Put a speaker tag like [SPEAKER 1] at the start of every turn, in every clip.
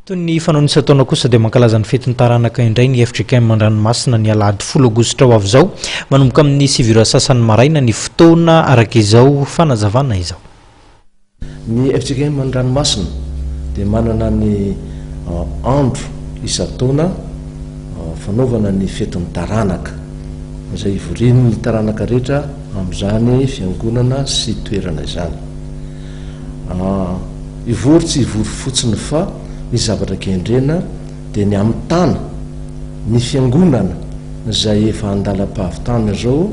[SPEAKER 1] Toy ny fanaonisa taona kosa dia mankalaza ny fetin'ny taranaka indray ny FGKM Mandranomasina ny alahady 10 aogositra ho avy izao manomboka amin'ny 7 sasany maraina ny fotoana araka izao fanazavana izao.
[SPEAKER 2] Ny FGKM Mandranomasina dia manana ny andro isa-taona fanaovana ny fetin'ny taranaka izay ivorian'ny taranaka rehetra amin'izany fiangonana sy toerana izany. Ivory tsy ivory fotsiny fa ny zavatra kendrena dia ny amin'ny tana ny fiangonana izay efa andalam-pahavitana zao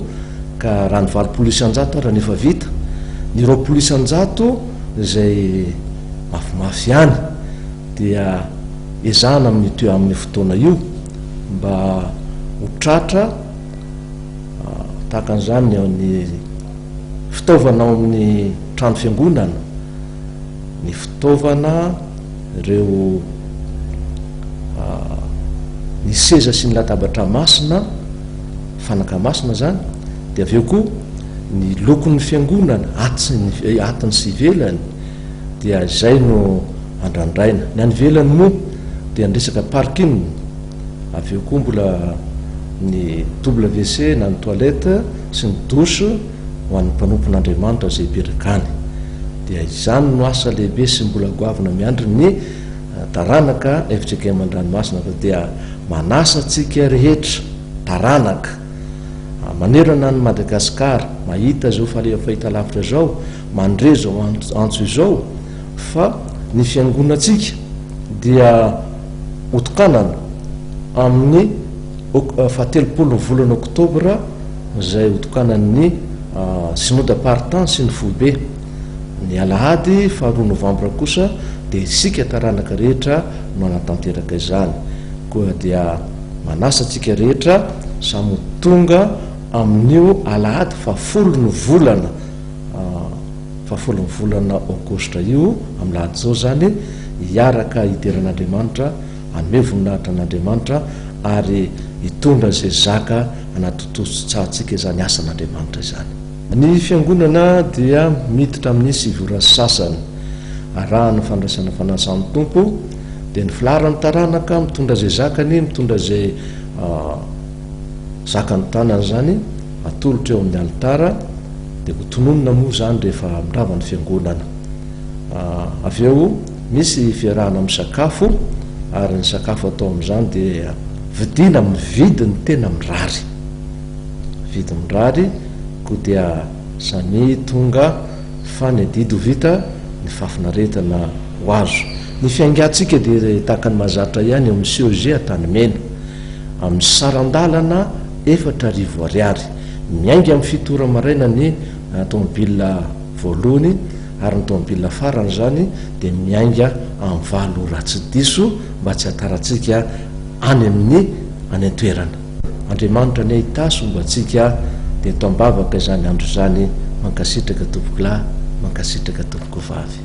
[SPEAKER 2] ka raha ny 20% raha nefa vita ny 20% izay mafimafy ihany dia ezahana amin'ny toe amin'ny fotoana io mba ho tratra tahaka an'izany ny fitaovana ao amin'ny trano fiangonana, ny fitaovana ireo ny seza sy ny latabatra masina fanaka masina zany dia aveo koa ny lokon'ny fiangonana atiny sy ivelany dia izay no andrandraina. Ny any ivelany moa dia ny resaka parking, aveo koa mbola ny WC na ny toilette sy ny douche ho an'ny mpanompon'Andriamanitra izay berakany. Dia izany no asa lehibe sy mbola goavana miandry ny taranaka FGKM Mandranomasina dia manasa antsika rehetra taranaka manerana ny Madagasikara mahita zao fahita lavitra zao mandre zao antso izao fa ny fiangonantsika dia otokanana amin'ny 17 volana oktobra izay otokanan'ny synode partant sy ny foibe. Ny alahady 2 novambra kosa dia isika taranaka rehetra no anatanteraka izany koa dia manasa antsika rehetra samy tonga amin'io alahady 10 ny volana aogositra io amin'ny lahady zao zany hiaraka hideran'Andriamanitra hanome voninahitra an'Andriamanitra ary hitondra zay zaka anaty totoso-tsahantsika izany asan'Andriamanitra izany. Ny fiangonana dia miditra amin'ny 7 sasany arahany fandraisana fanasan'ny tompo dia ny filaran'ny taranaka mitondra zay zakany mitondra zay zakany tanany zany atolotra eo amin'ny alitara dia ho tononona moa zany rehefa mirava ny fiangonana. Aveo misy fiarahana amin'ny sakafo ary ny sakafo atao amin'izany dia vidina amin'ny vidiny tena mirary, vidy mirary koa dia samy tonga fa ny adidy ho vita ny fafinaretana ho azo. Ny fiangatsika dia tahaka ny mahazatra ihany eo amin'ny COG Antanimena amin'ny sarandalana 4,000 ariary miainga amin'ny fitora maraina ny tomobila voalohany ary ny tomobila farany zany dia miainga amin'ny 7 ora tsy diso mba tsy hataratsika any amin'ny any an-toerana. Andriamanitra ny ahitaso mba tsika dia toambavaka izany andro izany mankasitraka tompoko lahy mankasitraka tompoko vavy.